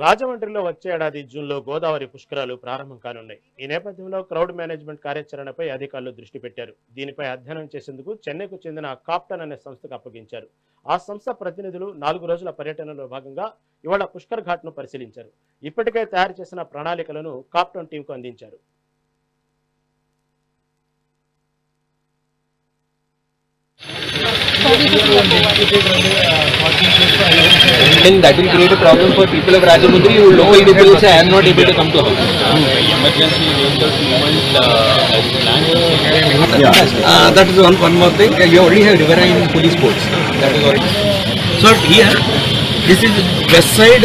రాజమండ్రిలో వచ్చే ఏడాది జూన్లో గోదావరి పుష్కరాలు ప్రారంభం కానున్నాయి. ఈ నేపథ్యంలో క్రౌడ్ మేనేజ్మెంట్ కార్యాచరణపై అధికారులు దృష్టి పెట్టారు. దీనిపై అధ్యయనం చేసేందుకు చెన్నైకు చెందిన కాప్టన్ అనే సంస్థకు అప్పగించారు. ఆ సంస్థ ప్రతినిధులు 4 రోజుల పర్యటనలో భాగంగా ఇవాళ పుష్కర్ ఘాట్ ను పరిశీలించారు. ఇప్పటికే తయారు చేసిన ప్రణాళికలను కాప్టన్ టీంకు అందించారు. And that will create a problem for people of Rajamundry who local people will say I am not able to come to house. Emergency vehicles movement as planned. That is one more thing. You already have riverine police boats. That is already. So here, this is west side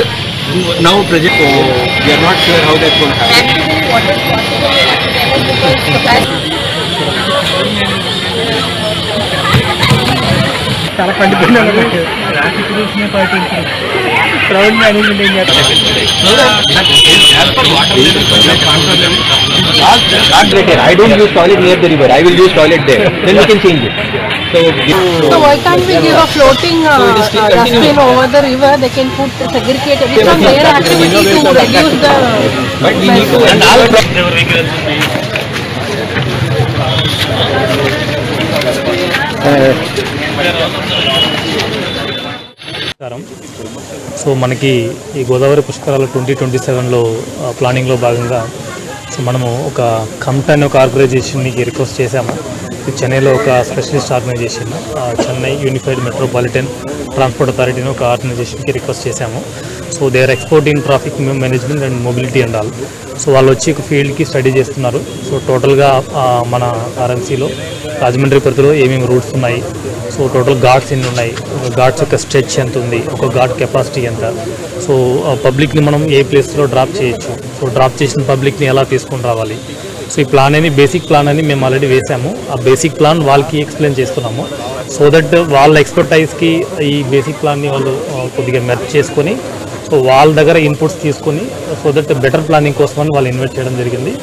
now project. So we are not sure how that's going to happen. Actually, what is possible చాలా కండిపోయినా traffic rules ని పాటించారు. Crowd management ఏం చేస్తారు? I don't use toilet near the river. I will use toilet there. Then we can change it. So why can't we give a floating dustbin over the river? They can put segregated. It's not their activity to reduce the. But we need to. And all so మనకి ఈ గోదావరి పుష్కరాలు 2027లో ప్లానింగ్లో భాగంగా so మనము ఒక company ఒక ఆర్గనైజేషన్కి request చేశాము. చెన్నైలో ఒక specialist organisation Chennai unified metropolitan transport అథారిటీని ఒక ఆర్గనైజేషన్కి రిక్వెస్ట్ చేశాము. So they are expert in traffic management and mobility and all. So వాళ్ళు వచ్చి ఒక ఫీల్డ్కి స్టడీ చేస్తున్నారు. సో టోటల్గా మన ఆర్ఎన్సీలో రాజమండ్రి పరిధిలో ఏమేమి రూట్స్ ఉన్నాయి, సో టోటల్ ఘాట్స్ ఎన్ని ఉన్నాయి, ఘాట్స్ యొక్క స్ట్రెచ్ ఎంత ఉంది, ఒక ఘాట్ కెపాసిటీ ఎంత, సో పబ్లిక్ని మనం ఏ ప్లేస్లో డ్రాప్ చేయొచ్చు, సో డ్రాప్ చేసిన పబ్లిక్ని ఎలా తీసుకొని రావాలి. సో ఈ ప్లాన్ అని బేసిక్ ప్లాన్ అని మేము ఆల్రెడీ వేసాము. ఆ బేసిక్ ప్లాన్ వాళ్ళకి ఎక్స్ప్లెయిన్ చేస్తున్నాము. సో దట్ వాళ్ళ ఎక్స్పర్టైజ్కి ఈ బేసిక్ ప్లాన్ని వాళ్ళు కొద్దిగా మెర్జ్ చేసుకొని సో వాళ్ళ దగ్గర ఇన్పుట్స్ తీసుకొని సో దట్ బెటర్ ప్లానింగ్ కోసమని వాళ్ళు ఇన్వైట్ చేయడం జరిగింది.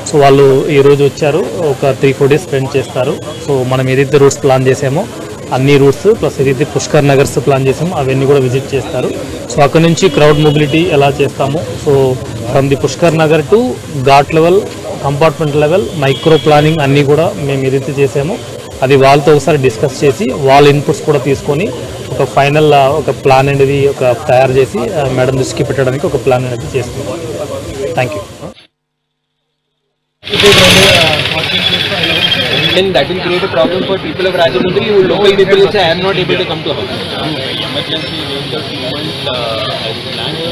సో వాళ్ళు ఈరోజు వచ్చారు, ఒక 3-4 డేస్ స్పెండ్ చేస్తారు. సో మనం ఏదైతే రూట్స్ ప్లాన్ చేసామో అన్ని రూట్స్ ప్లస్ ఏదైతే పుష్కర్ నగర్స్ ప్లాన్ చేసామో అవన్నీ కూడా విజిట్ చేస్తారు. సో అక్కడ నుంచి క్రౌడ్ మొబిలిటీ ఎలా చేస్తాము, so from the Pushkar Nagar to ghat level, compartment level, micro planning అన్నీ కూడా మేము ఏదైతే చేసామో అది వాళ్ళతో ఒకసారి డిస్కస్ చేసి వాళ్ళ ఇన్పుట్స్ కూడా తీసుకొని ఒక ఫైనల్ ఒక ప్లాన్ అనేది ఒక తయారు చేసి మేడం దృష్టికి పెట్టడానికి ఒక ప్లాన్ అనేది చేస్తున్నాం. Thank you. And that will create a problem for people of Rajamundry who local people will say I am not able to come to house. Emergency vehicles movement as planned.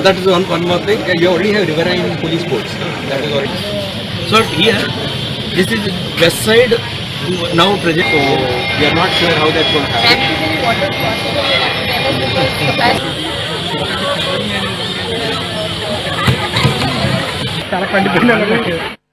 That is one more thing. You already have riverine police boats. That is already. So here, this is west side now project. So we are not sure how that's going to happen. Actually, what is possible చాలా కండిపోయినా